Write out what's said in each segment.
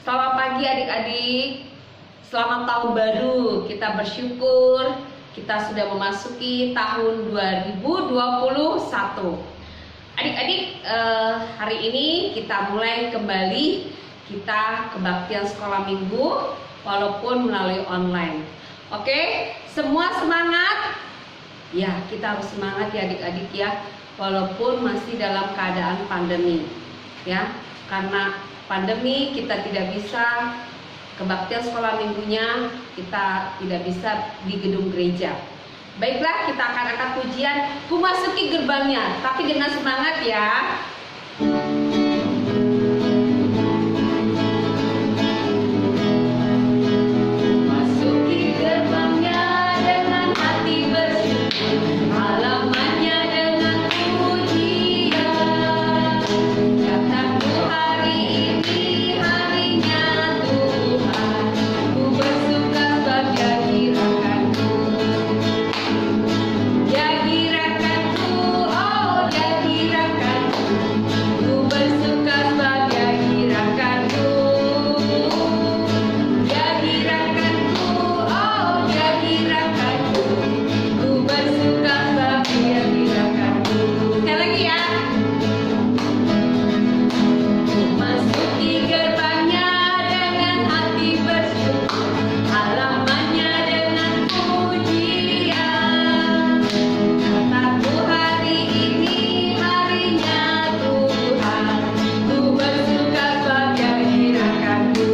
Selamat pagi adik-adik. Selamat tahun baru. Kita bersyukur kita sudah memasuki tahun 2021. Adik-adik, hari ini kita mulai kembali kita kebaktian sekolah minggu walaupun melalui online. Oke, semua semangat? Ya, kita harus semangat ya adik-adik ya, walaupun masih dalam keadaan pandemi. Ya, karena pandemi kita tidak bisa kebaktian sekolah minggunya, kita tidak bisa di gedung gereja. Baiklah, kita akan angkat pujian Ku Masuki Gerbangnya, tapi dengan semangat ya. Masuki gerbangnya dengan hati bersyukur, halamannya dengan pujian. Kataku hari ini harinya Tuhan, ku bersuka sebab Dia girakanku. Dia girakanku, oh Dia girakanku, ku bersuka sebab Dia girakanku. Dia girakanku, oh Dia girakanku, ku bersuka sebab Dia girakanku. Sekali lagi ya. Masuki gerbangnya dengan hati bersyukur, halamannya dengan pujian. Kataku hari ini harinya Tuhan, ku bersuka sebab Dia girakanku.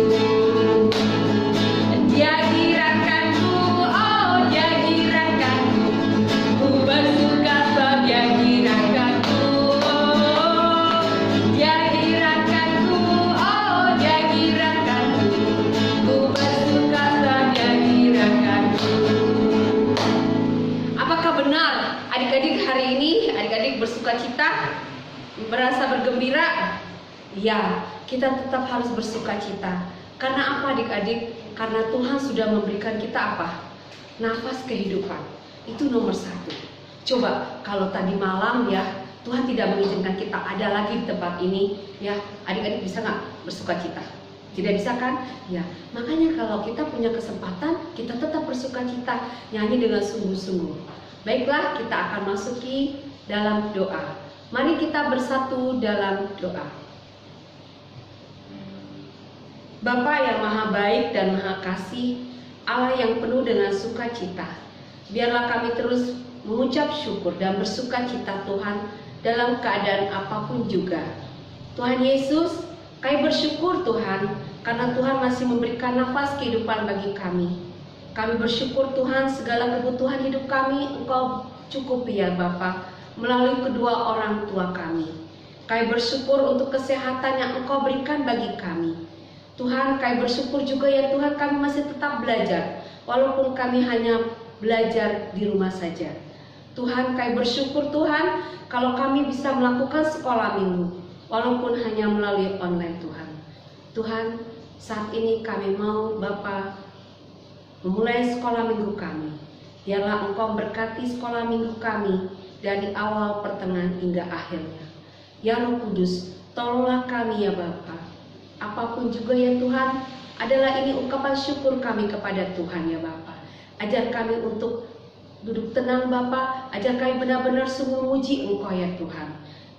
Dia girakanku, oh Dia girakanku, ku bersuka sebab Dia girakanku. Dia girakanku, oh Dia girakanku, ku bersuka sebab Dia girakanku. Apakah benar adik-adik hari ini adik-adik bersukacita, merasa bergembira? Ya, kita tetap harus bersukacita. Karena apa adik-adik? Karena Tuhan sudah memberikan kita apa? Nafas kehidupan. Itu nomor satu. Coba kalau tadi malam ya Tuhan tidak mengizinkan kita ada lagi di tempat ini, ya adik-adik bisa nggak bersukacita? Tidak bisa kan? Ya, makanya kalau kita punya kesempatan, kita tetap bersukacita, nyanyi dengan sungguh-sungguh. Baiklah, kita akan masuki dalam doa. Mari kita bersatu dalam doa. Bapa yang maha baik dan maha kasih, Allah yang penuh dengan sukacita, biarlah kami terus mengucap syukur dan bersukacita Tuhan dalam keadaan apapun juga. Tuhan Yesus, kami bersyukur Tuhan karena Tuhan masih memberikan nafas kehidupan bagi kami. Kami bersyukur Tuhan segala kebutuhan hidup kami Engkau cukupi ya Bapa melalui kedua orang tua kami. Kami bersyukur untuk kesehatan yang Engkau berikan bagi kami. Tuhan, kami bersyukur juga ya Tuhan kami masih tetap belajar walaupun kami hanya belajar di rumah saja. Tuhan, kami bersyukur Tuhan kalau kami bisa melakukan sekolah minggu walaupun hanya melalui online Tuhan. Tuhan, saat ini kami mau Bapa memulai sekolah minggu kami. Biarlah Engkau berkati sekolah minggu kami dari awal, pertengahan hingga akhirnya. Ya Roh Kudus, tolonglah kami ya Bapa. Apapun juga ya Tuhan, adalah ini ungkapan syukur kami kepada Tuhan ya Bapa. Ajar kami untuk duduk tenang Bapa, ajar kami benar-benar sungguh memuji Engkau ya Tuhan.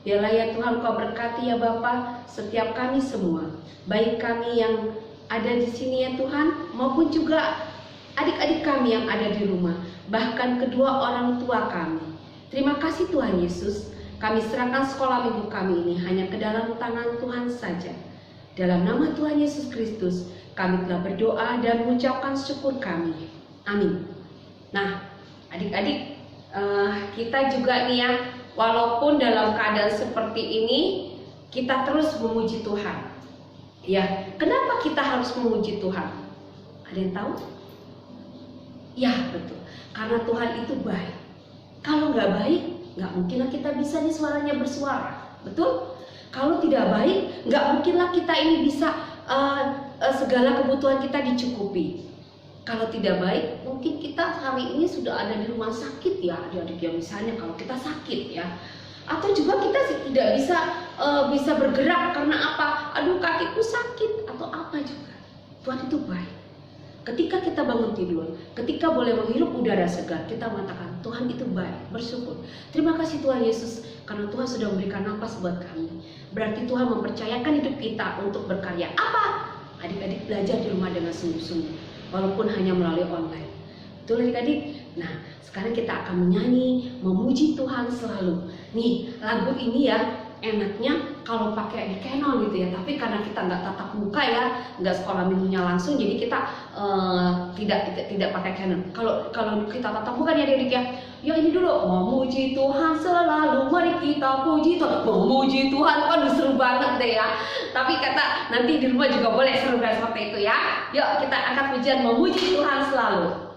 Biarlah ya Tuhan Engkau berkati ya Bapa setiap kami semua, baik kami yang ada di sini ya Tuhan, maupun juga adik-adik kami yang ada di rumah, bahkan kedua orang tua kami. Terima kasih Tuhan Yesus, kami serahkan sekolah minggu kami ini hanya ke dalam tangan Tuhan saja. Dalam nama Tuhan Yesus Kristus, kami telah berdoa dan mengucapkan syukur kami. Amin. Nah, adik-adik, kita juga nih ya, walaupun dalam keadaan seperti ini, kita terus memuji Tuhan. Ya, kenapa kita harus memuji Tuhan? Ada yang tahu? Ya, betul. Karena Tuhan itu baik. Kalau nggak baik, nggak mungkinlah kita bisa nih suaranya bersuara. Betul? Kalau tidak baik, nggak mungkinlah kita ini bisa segala kebutuhan kita dicukupi. Kalau tidak baik, mungkin kita hari ini sudah ada di rumah sakit ya, adik-adik ya, misalnya kalau kita sakit ya, atau juga kita tidak bisa bergerak karena apa? Aduh kakiku sakit atau apa apa juga, Tuhan itu baik. Ketika kita bangun tidur, ketika boleh menghirup udara segar, kita mengatakan Tuhan itu baik, bersyukur. Terima kasih Tuhan Yesus karena Tuhan sudah memberikan nafas buat kami. Berarti Tuhan mempercayakan hidup kita untuk berkarya. Apa? Adik-adik belajar di rumah dengan sungguh-sungguh, walaupun hanya melalui online. Betul adik-adik? Nah, sekarang kita akan menyanyi, memuji Tuhan selalu. Nih, lagu ini ya, enaknya kalau pakai di Canon gitu ya, tapi karena kita nggak tatap muka ya, nggak sekolah minggunya langsung, jadi kita tidak pakai Canon. Kalau kita tatap muka nih adik-adik ya ini dulu, memuji Tuhan selalu, mari kita puji Tuhan, memuji Tuhan, kan seru banget deh ya. Tapi kata nanti di rumah juga boleh seru kayak seperti itu ya. Yuk kita angkat pujian memuji Tuhan selalu.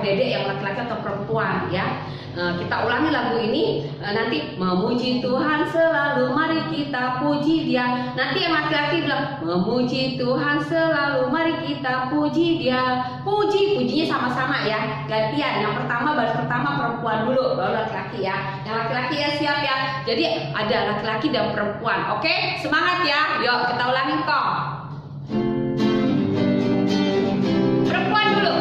Dedek yang laki-laki atau perempuan ya. Kita ulangi lagu ini nanti memuji Tuhan selalu, mari kita puji Dia. Nanti yang laki-laki bilang memuji Tuhan selalu, mari kita puji Dia. Pujinya sama-sama ya, gantian. Yang pertama baris pertama perempuan dulu, baru laki-laki ya. Yang laki-laki ya siap ya. Jadi ada laki-laki dan perempuan. Oke, semangat ya. Yuk kita ulangi kok. Perempuan dulu.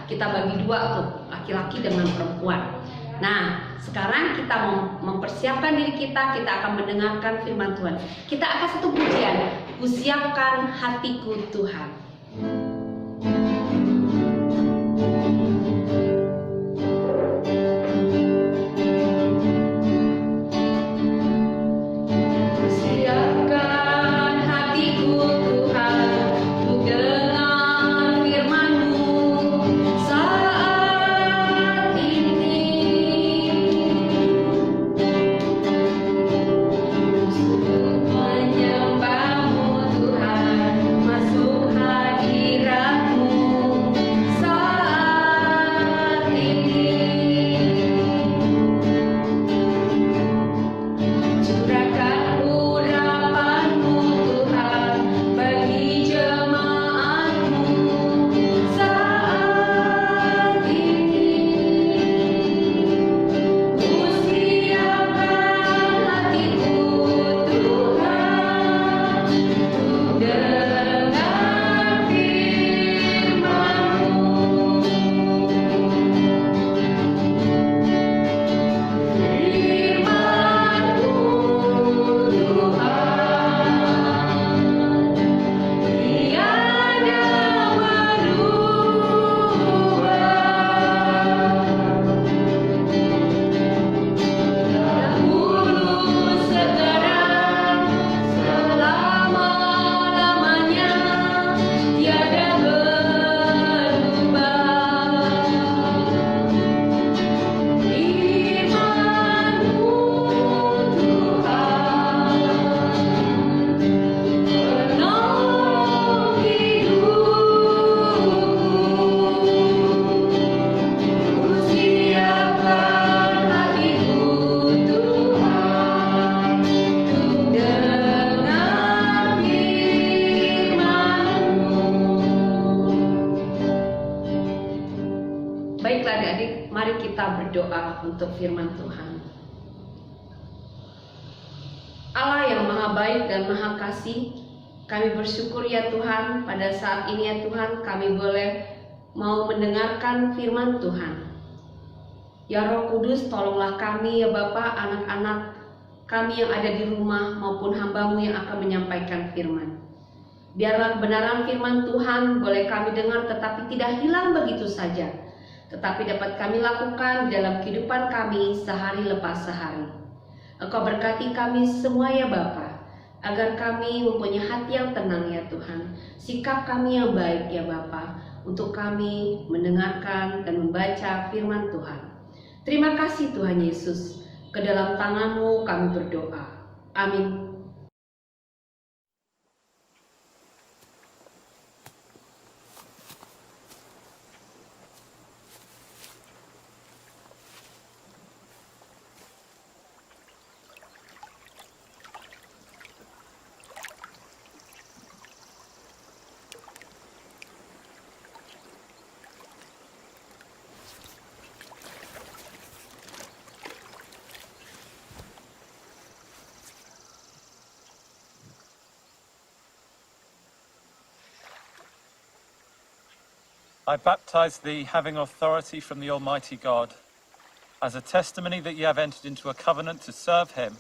Kita bagi dua tuh, laki-laki dengan perempuan. Nah, sekarang kita mau mempersiapkan diri kita akan mendengarkan firman Tuhan. Kita akan satu pujian, kusiapkan hatiku Tuhan. Menyembahmu Tuhan, masuk hadirat mari kita berdoa untuk firman Tuhan. Allah yang maha baik dan maha kasih, kami bersyukur ya Tuhan, pada saat ini ya Tuhan kami boleh mau mendengarkan firman Tuhan. Ya Roh Kudus, tolonglah kami ya Bapa, anak-anak kami yang ada di rumah maupun hamba-Mu yang akan menyampaikan firman. Biarlah kebenaran firman Tuhan boleh kami dengar tetapi tidak hilang begitu saja, tetapi dapat kami lakukan di dalam kehidupan kami sehari lepas sehari. Engkau berkati kami semua ya Bapa, agar kami mempunyai hati yang tenang ya Tuhan, sikap kami yang baik ya Bapa, untuk kami mendengarkan dan membaca firman Tuhan. Terima kasih Tuhan Yesus, ke dalam tangan-Mu kami berdoa. Amin. I baptize thee, having authority from the Almighty God, as a testimony that ye have entered into a covenant to serve him.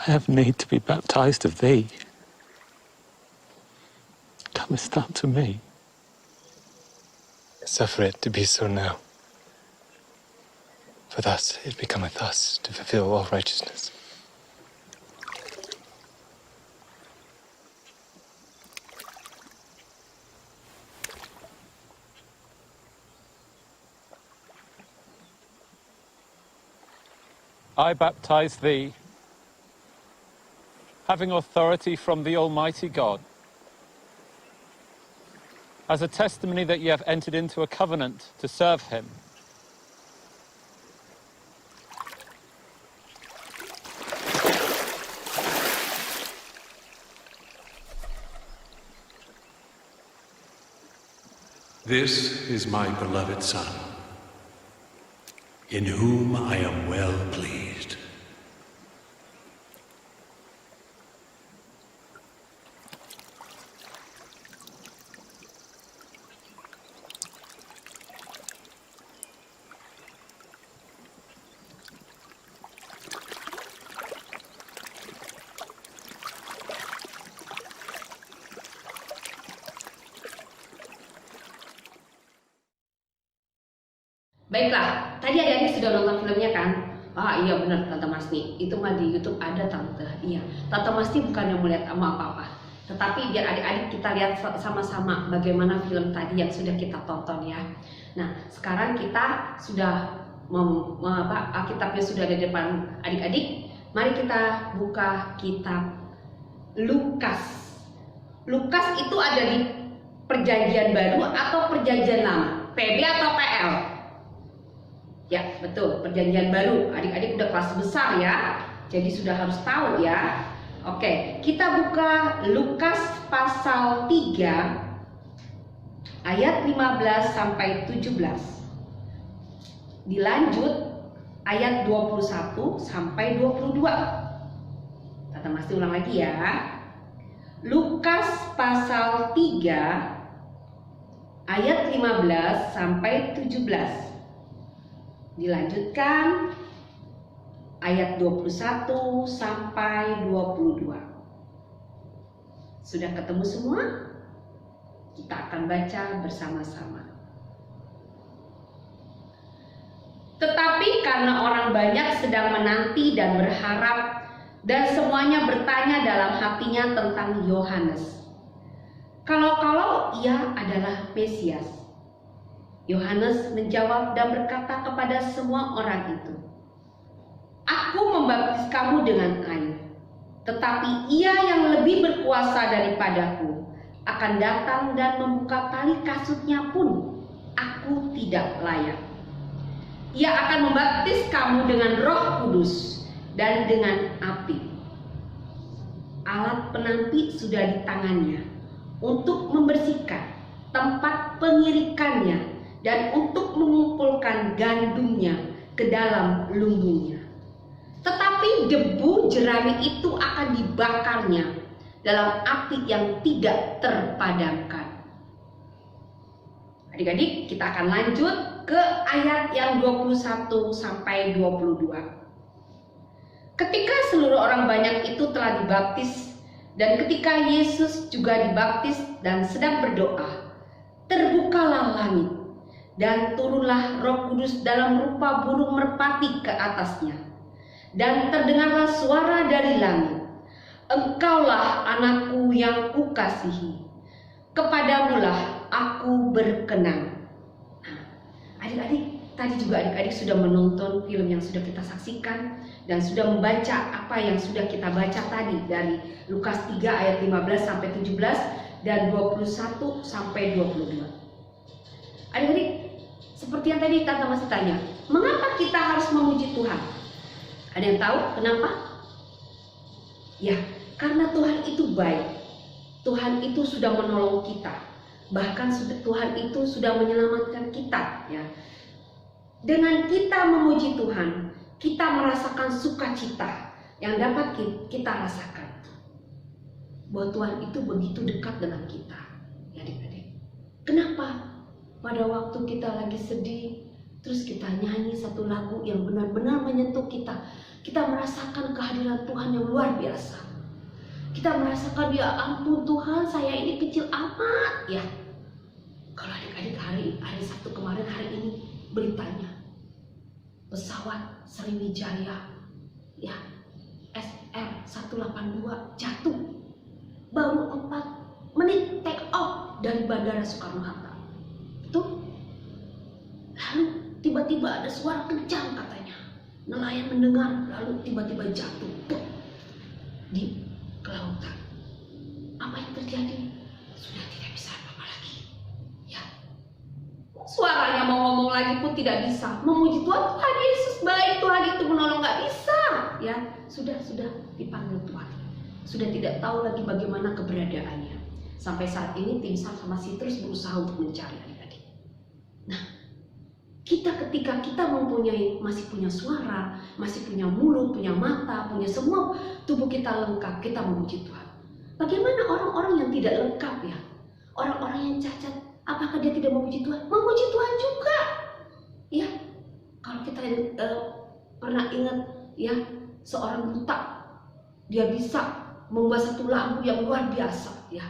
I have need to be baptized of thee. Comest thou to me? Suffer it to be so now. For thus it becometh us to fulfill all righteousness. I baptize thee, having authority from the Almighty God, as a testimony that ye have entered into a covenant to serve him. This is my beloved Son, in whom I am well pleased. Baiklah, tadi adik-adik sudah nonton filmnya kan? Ah iya benar Tante Masni, itu mah di YouTube ada Tante. Iya, Tante Masni bukan yang melihat apa-apa, tetapi biar adik-adik kita lihat sama-sama bagaimana film tadi yang sudah kita tonton ya. Nah, sekarang kita sudah Alkitabnya sudah ada di depan adik-adik. Mari kita buka kitab Lukas. Lukas itu ada di Perjanjian Baru atau Perjanjian Lama? PB atau PL? Ya, betul, Perjanjian Baru. Adik-adik udah kelas besar ya, jadi sudah harus tahu ya. Oke, kita buka Lukas pasal 3 ayat 15 sampai 17. Dilanjut ayat 21 sampai 22. Tante Masti ulang lagi ya. Lukas pasal 3 ayat 15 sampai 17. Dilanjutkan ayat 21 sampai 22. Sudah ketemu semua? Kita akan baca bersama-sama. Tetapi karena orang banyak sedang menanti dan berharap, dan semuanya bertanya dalam hatinya tentang Yohanes, kalau ia adalah Mesias. Yohanes menjawab dan berkata kepada semua orang itu, "Aku membaptis kamu dengan air, tetapi Ia yang lebih berkuasa daripadaku akan datang dan membuka tali kasutnya pun aku tidak layak. Ia akan membaptis kamu dengan Roh Kudus dan dengan api." Alat penampi sudah di tangannya untuk membersihkan tempat pengirikannya dan untuk mengumpulkan gandumnya ke dalam lumbungnya. Tetapi debu jerami itu akan dibakarnya dalam api yang tidak terpadamkan. Adik-adik, kita akan lanjut ke ayat yang 21 sampai 22. Ketika seluruh orang banyak itu telah dibaptis, dan ketika Yesus juga dibaptis dan sedang berdoa, terbukalah langit, dan turunlah Roh Kudus dalam rupa burung merpati ke atasnya. Dan terdengarlah suara dari langit, "Engkaulah anakku yang kukasihi, kepadamulah aku berkenan." Nah, adik-adik, tadi juga adik-adik sudah menonton film yang sudah kita saksikan dan sudah membaca apa yang sudah kita baca tadi dari Lukas 3 ayat 15 sampai 17 dan 21 sampai 22. Adik-adik, seperti yang tadi Tante masih tanya, mengapa kita harus memuji Tuhan? Ada yang tahu kenapa? Ya, karena Tuhan itu baik. Tuhan itu sudah menolong kita. Bahkan Tuhan itu sudah menyelamatkan kita, ya. Dengan kita memuji Tuhan, kita merasakan sukacita yang dapat kita rasakan. Bahwa Tuhan itu begitu dekat dengan kita, ya adik-adik. Kenapa? Pada waktu kita lagi sedih, terus kita nyanyi satu lagu yang benar-benar menyentuh kita, kita merasakan kehadiran Tuhan yang luar biasa. Kita merasakan, ya ampun Tuhan, saya ini kecil amat, ya. Kalau adik-adik hari Sabtu kemarin, hari ini beritanya pesawat Sriwijaya, ya, SR-182 jatuh baru 4 menit take off dari Bandara Soekarno-Hatta. Tuh, lalu tiba-tiba ada suara kencang katanya. Nelayan mendengar, lalu tiba-tiba jatuh di kelautan. Apa yang terjadi? Sudah tidak bisa apa-apa lagi. Ya, suaranya mau ngomong lagi pun tidak bisa. Memuji Tuhan, Tuhan Yesus baik, Tuhan itu menolong, nggak bisa. Ya, sudah dipanggil Tuhan. Sudah tidak tahu lagi bagaimana keberadaannya. Sampai saat ini tim SAR masih terus berusaha untuk mencari adik-adik. Nah, ketika kita masih punya suara, masih punya mulut, punya mata, punya semua tubuh kita lengkap, kita memuji Tuhan. Bagaimana orang-orang yang tidak lengkap, ya? Orang-orang yang cacat, apakah dia tidak memuji Tuhan? Memuji Tuhan juga. Ya, kalau kita pernah ingat, ya, seorang buta, dia bisa membuat satu lagu yang luar biasa, ya.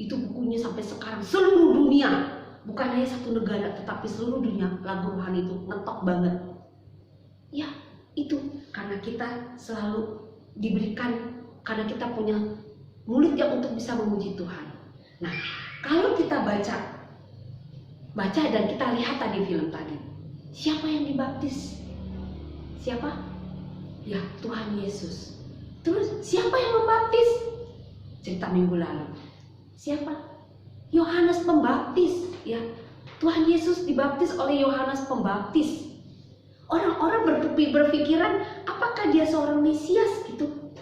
Itu bukunya sampai sekarang seluruh dunia. Bukan hanya satu negara, tetapi seluruh dunia lagu rohani itu ngetok banget. Ya, itu karena kita selalu diberikan, karena kita punya mulut yang untuk bisa memuji Tuhan. Nah, kalau kita baca dan kita lihat tadi film tadi, siapa yang dibaptis? Siapa? Ya, Tuhan Yesus. Terus siapa yang membaptis? Cerita minggu lalu. Siapa? Yohanes Pembaptis, ya. Tuhan Yesus dibaptis oleh Yohanes Pembaptis. Orang-orang berpikiran, apakah dia seorang Mesias gitu?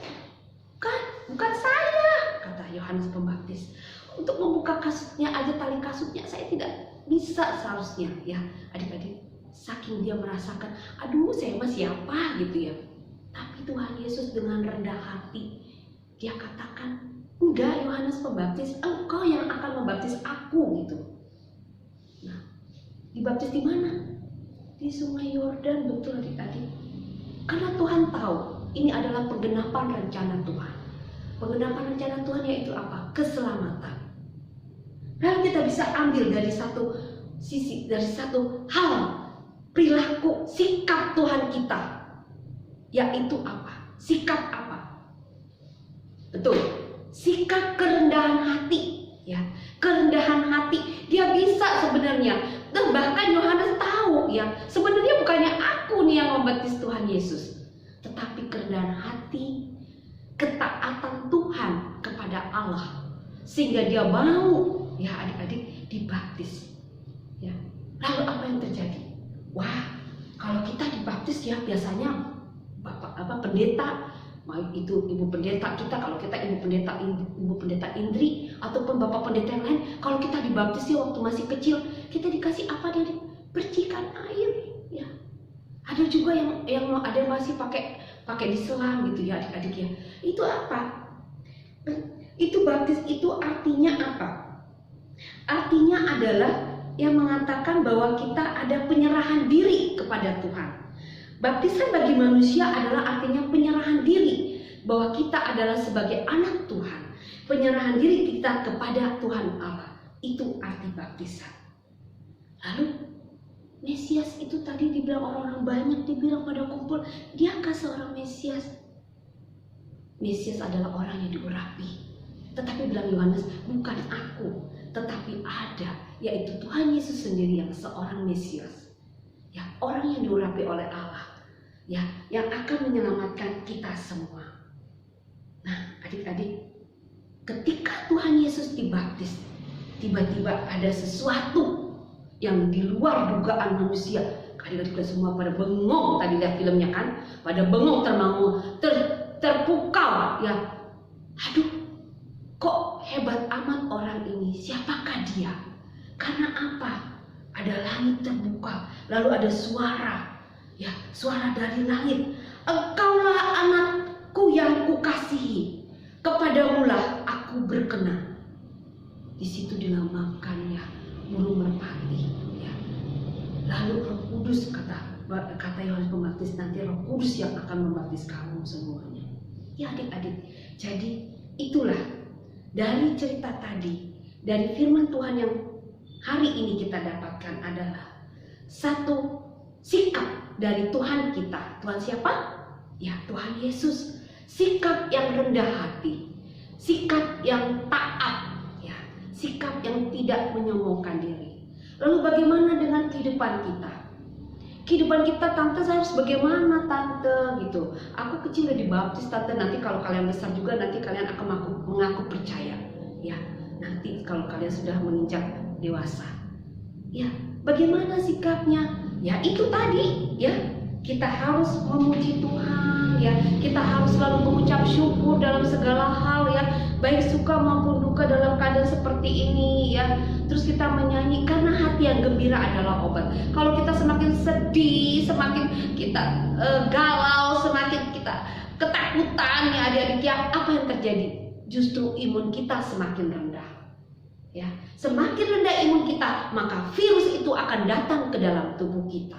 Bukan saya, kata Yohanes Pembaptis. Untuk membuka kasutnya aja, tali kasutnya saya tidak bisa seharusnya, ya. Adik-adik, saking dia merasakan, aduh saya mah siapa gitu ya. Tapi Tuhan Yesus dengan rendah hati, dia katakan, enggak Yohanes Pembaptis, engkau yang akan membaptis aku gitu. Nah, dibaptis di mana? Di Sungai Yordan, betul adik-adik. Karena Tuhan tahu ini adalah penggenapan rencana Tuhan. Penggenapan rencana Tuhan yaitu apa? Keselamatan. Lalu kita bisa ambil dari satu sisi, dari satu hal perilaku, sikap Tuhan kita. Yaitu apa? Sikap apa? Betul, sikap kerendahan hati. Ya, kerendahan hati. Dia bisa sebenarnya. Dan bahkan Yohanes tahu ya, sebenarnya bukannya aku nih yang membaptis Tuhan Yesus, tetapi kerendahan hati, ketaatan Tuhan kepada Allah, sehingga dia mau ya adik-adik dibaptis. Ya, lalu apa yang terjadi? Wah, kalau kita dibaptis ya biasanya pendeta, itu ibu pendeta kita, kalau kita ibu pendeta Indri ataupun bapak pendeta yang lain, kalau kita dibaptis ya waktu masih kecil, kita dikasih apa? Dari percikan air. Ya, ada juga yang ada masih pakai diselam gitu ya adik-adik ya. Itu apa? Itu baptis itu artinya apa? Artinya adalah yang mengatakan bahwa kita ada penyerahan diri kepada Tuhan. Baptisan bagi manusia adalah artinya penyerahan diri, bahwa kita adalah sebagai anak Tuhan, penyerahan diri kita kepada Tuhan Allah. Itu arti baptisan. Lalu Mesias itu tadi dibilang orang-orang banyak, dibilang pada kumpul, diakah seorang Mesias? Mesias adalah orang yang diurapi. Tetapi bilang Yohanes, bukan aku, tetapi ada, yaitu Tuhan Yesus sendiri yang seorang Mesias. Ya, orang yang diurapi oleh Allah, ya, yang akan menyelamatkan kita semua. Nah, adik-adik, ketika Tuhan Yesus dibaptis, tiba-tiba ada sesuatu yang di luar dugaan manusia. Adik-adik semua pada bengong, tadi lihat filmnya kan, pada bengong, terpukau, ya. Aduh, kok hebat amat orang ini? Siapakah dia? Karena apa? Ada langit terbuka, lalu ada suara, ya, suara dari langit. Engkaulah anakku yang kukasihi, kepadamulah aku berkenan. Di situ dinamakannya burung merpati. Ya. Lalu Roh Kudus, kata Yohanes Pembaptis, nanti Roh Kudus yang akan membaptis kamu semuanya. Ya adik-adik, jadi itulah dari cerita tadi, dari firman Tuhan yang hari ini kita dapatkan adalah satu sikap dari Tuhan kita. Tuhan siapa? Ya, Tuhan Yesus. Sikap yang rendah hati, sikap yang taat, ya, sikap yang tidak menyombongkan diri. Lalu bagaimana dengan kehidupan kita? Kehidupan kita, tante, saya harus bagaimana tante gitu. Aku kecil udah dibaptis tante, nanti kalau kalian besar juga nanti kalian akan mengaku percaya. Ya, nanti kalau kalian sudah menginjak dewasa. Ya, bagaimana sikapnya? Ya itu tadi, ya, kita harus memuji Tuhan, ya, kita harus selalu mengucap syukur dalam segala hal, ya, baik suka maupun duka dalam keadaan seperti ini, ya. Terus kita menyanyi karena hati yang gembira adalah obat. Kalau kita semakin sedih, semakin kita galau, semakin kita ketakutan, ya adik-adik, ya, apa yang terjadi? Justru imun kita semakin rendah. Ya, semakin rendah imun kita, maka virus itu akan datang ke dalam tubuh kita.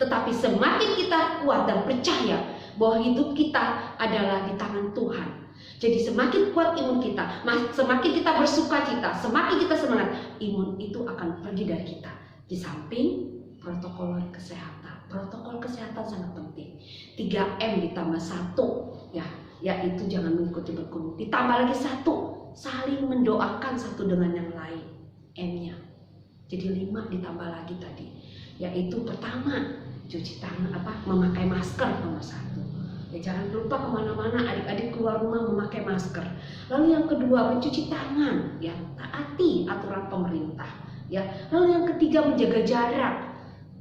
Tetapi semakin kita kuat dan percaya bahwa hidup kita adalah di tangan Tuhan. Jadi semakin kuat imun kita, semakin kita bersuka cita, semakin kita semangat, imun itu akan pergi dari kita. Di samping protokol kesehatan. Protokol kesehatan sangat penting. 3M ditambah 1, ya, yaitu jangan mengikuti berkerumun. Ditambah lagi 1, saling mendoakan satu dengan yang lain, M-nya. Jadi 5 ditambah lagi tadi, yaitu pertama cuci tangan, memakai masker nomor 1. Ya, jangan lupa kemana-mana adik-adik keluar rumah memakai masker. Lalu yang kedua mencuci tangan, ya, taati aturan pemerintah. Ya, lalu yang ketiga menjaga jarak.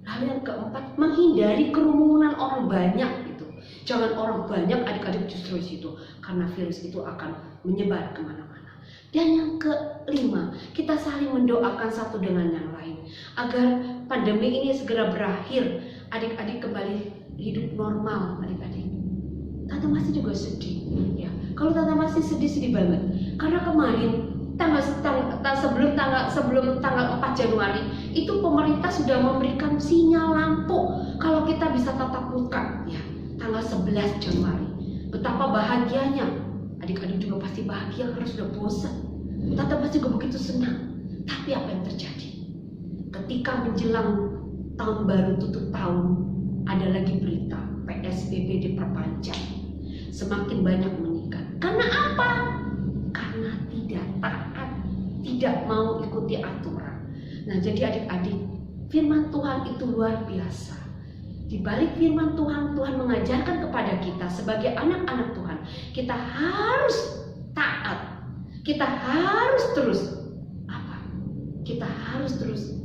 Lalu yang keempat menghindari kerumunan orang banyak gitu. Jangan orang banyak adik-adik justru di situ, karena virus itu akan menyebar kemana-mana. Dan yang kelima, kita saling mendoakan satu dengan yang lain agar pandemi ini segera berakhir, adik-adik kembali hidup normal, adik-adik. Tante masih juga sedih, ya. Kalau Tante masih sedih banget, karena kemarin sebelum tanggal 4 Januari itu pemerintah sudah memberikan sinyal lampu kalau kita bisa tatap muka, ya, tanggal 11 Januari. Betapa bahagianya, adik-adik juga pasti bahagia karena sudah bosan. Tante pasti juga begitu senang. Tapi apa yang terjadi? Ketika menjelang tahun baru tutup tahun, ada lagi berita PSBB diperpanjang. Semakin banyak meningkat. Karena apa? Karena tidak taat, tidak mau ikuti aturan. Nah, jadi adik-adik, firman Tuhan itu luar biasa. Di balik firman Tuhan, Tuhan mengajarkan kepada kita sebagai anak-anak Tuhan, kita harus taat. Kita harus terus apa? Kita harus terus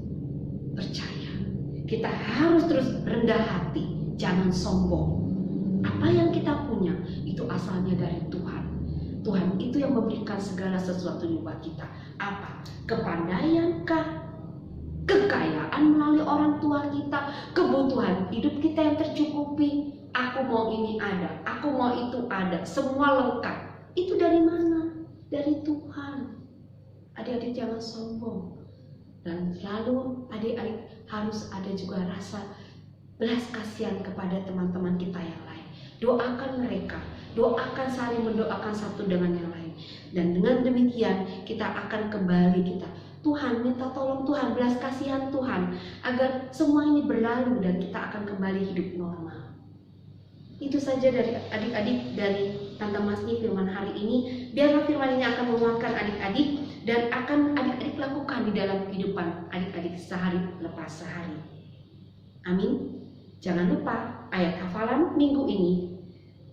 percaya. Kita harus terus rendah hati, jangan sombong. Apa yang kita punya itu asalnya dari Tuhan. Tuhan itu yang memberikan segala sesuatu buat kita. Apa? Kepandaiankah? Kekayaan melalui orang tua kita, kebutuhan hidup kita yang tercukupi. Aku mau ini ada, aku mau itu ada, semua lengkap. Itu dari mana? Dari Tuhan. Adik-adik jangan sombong. Dan lalu adik-adik harus ada juga rasa belas kasihan kepada teman-teman kita yang lain. Doakan mereka, doakan, saling mendoakan satu dengan yang lain. Dan dengan demikian kita akan kembali kita. Tuhan, minta tolong Tuhan, belas kasihan Tuhan, agar semua ini berlalu dan kita akan kembali hidup normal. Itu saja dari adik-adik, dari Tante Masni firman hari ini. Biarlah firman ini akan menguatkan adik-adik dan akan adik-adik lakukan di dalam kehidupan adik-adik sehari lepas sehari. Amin. Jangan lupa ayat hafalan minggu ini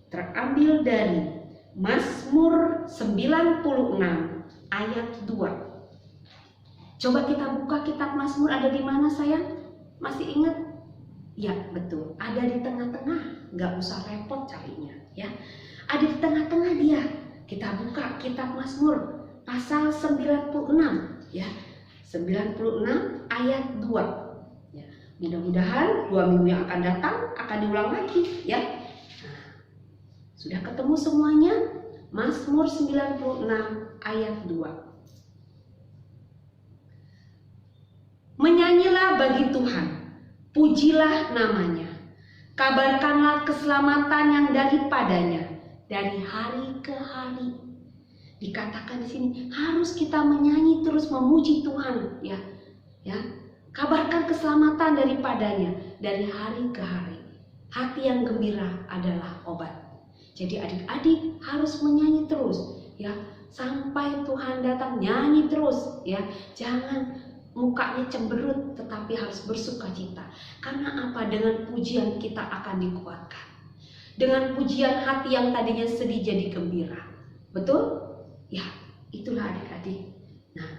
terambil dari Mazmur 96 ayat 2. Coba kita buka kitab Mazmur, ada di mana sayang? Masih ingat? Ya betul, ada di tengah-tengah, nggak usah repot carinya ya. Ada di tengah-tengah dia. Kita buka kitab Mazmur pasal 96 ya. 96 ayat 2 ya. Mudah-mudahan 2 minggu yang akan datang akan diulang lagi ya. Nah, sudah ketemu semuanya? Mazmur 96 ayat 2. Menyanyilah bagi Tuhan, pujilah namanya, kabarkanlah keselamatan yang daripadanya dari hari ke hari. Dikatakan di sini harus kita menyanyi terus memuji Tuhan ya. Kabarkan keselamatan daripadanya dari hari ke hari. Hati yang gembira adalah obat. Jadi adik-adik harus menyanyi terus ya, sampai Tuhan datang, nyanyi terus ya. Jangan mukanya cemberut, tetapi harus bersukacita. Karena apa? Dengan pujian kita akan dikuatkan. Dengan pujian hati yang tadinya sedih jadi gembira. Betul? Ya, itulah adik-adik. Nah,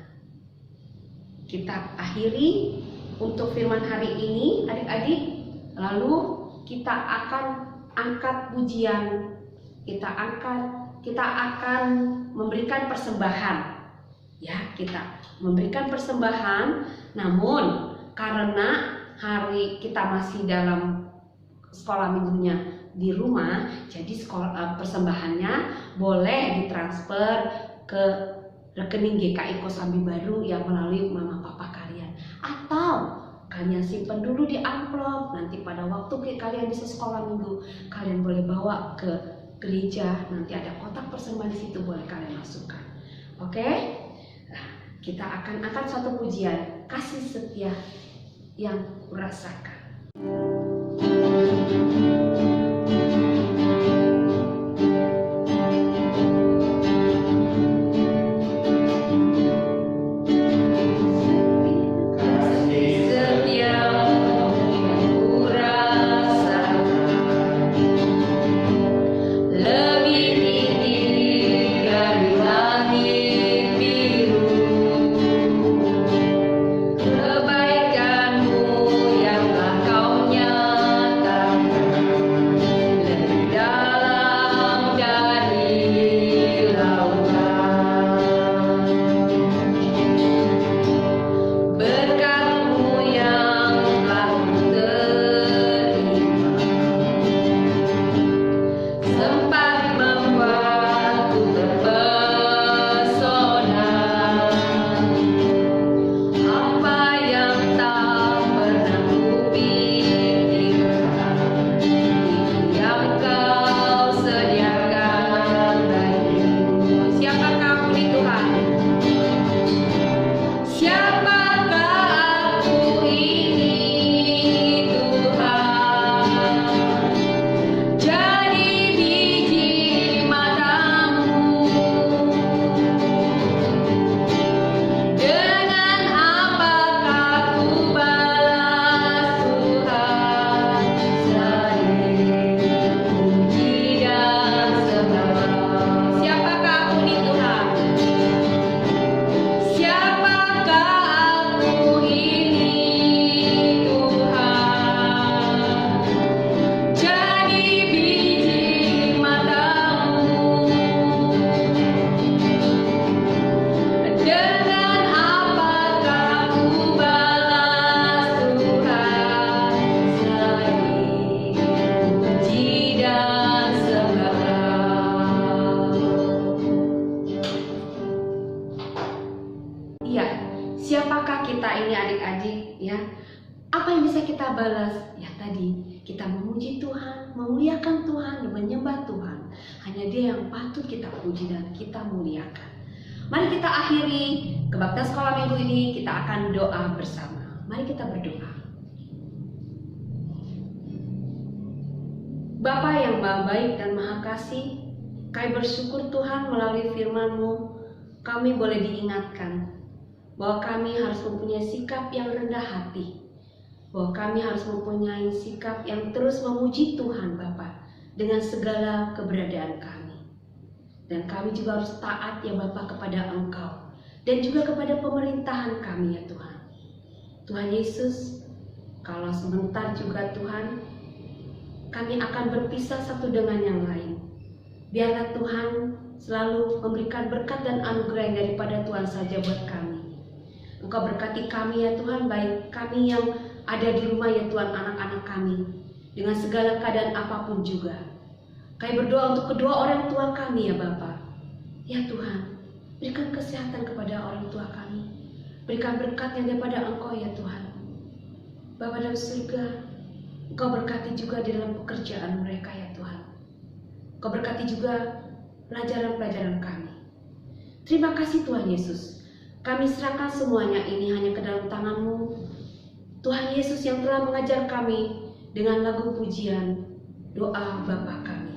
kita akhiri untuk firman hari ini adik-adik. Lalu kita akan angkat pujian. Kita akan memberikan persembahan. Ya, kita memberikan persembahan, namun karena hari kita masih dalam sekolah minggunya di rumah, jadi persembahannya boleh ditransfer ke rekening GKI Kosambi Baru yang melalui mama papa kalian, atau kalian simpan dulu di amplop. Nanti pada waktu kalian bisa sekolah minggu, kalian boleh bawa ke gereja. Nanti ada kotak persembahan di situ, boleh kalian masukkan. Oke? Kita akan angkat suatu pujian, kasih setia yang kurasakan. Kebaikanmu yang telah kau nyatakan. Apa yang bisa kita balas? Ya tadi, kita memuji Tuhan, memuliakan Tuhan, dan menyembah Tuhan. Hanya Dia yang patut kita puji dan kita muliakan. Mari kita akhiri kebaktian sekolah minggu ini, kita akan doa bersama. Mari kita berdoa. Bapa yang Maha Baik dan Maha Kasih, kami bersyukur Tuhan melalui firman-Mu, kami boleh diingatkan bahwa kami harus mempunyai sikap yang rendah hati, bahwa kami harus mempunyai sikap yang terus memuji Tuhan Bapa dengan segala keberadaan kami. Dan kami juga harus taat ya Bapa kepada Engkau dan juga kepada pemerintahan kami ya Tuhan. Tuhan Yesus, kalau sebentar juga Tuhan, kami akan berpisah satu dengan yang lain. Biarlah Tuhan selalu memberikan berkat dan anugerah yang daripada Tuhan saja buat kami. Engkau berkati kami ya Tuhan, baik kami yang ada di rumah ya Tuhan, anak-anak kami, dengan segala keadaan apapun juga. Kami berdoa untuk kedua orang tua kami ya Bapa. Ya Tuhan, berikan kesehatan kepada orang tua kami. Berikan berkat yang daripada Engkau ya Tuhan. Bapa dalam surga, Engkau berkati juga di dalam pekerjaan mereka ya Tuhan. Engkau berkati juga pelajaran-pelajaran kami. Terima kasih Tuhan Yesus. Kami serahkan semuanya ini hanya ke dalam tangan-Mu. Tuhan Yesus yang telah mengajar kami dengan lagu pujian doa Bapa kami.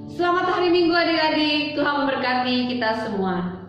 Selamat hari Minggu adik-adik, Tuhan memberkati kita semua.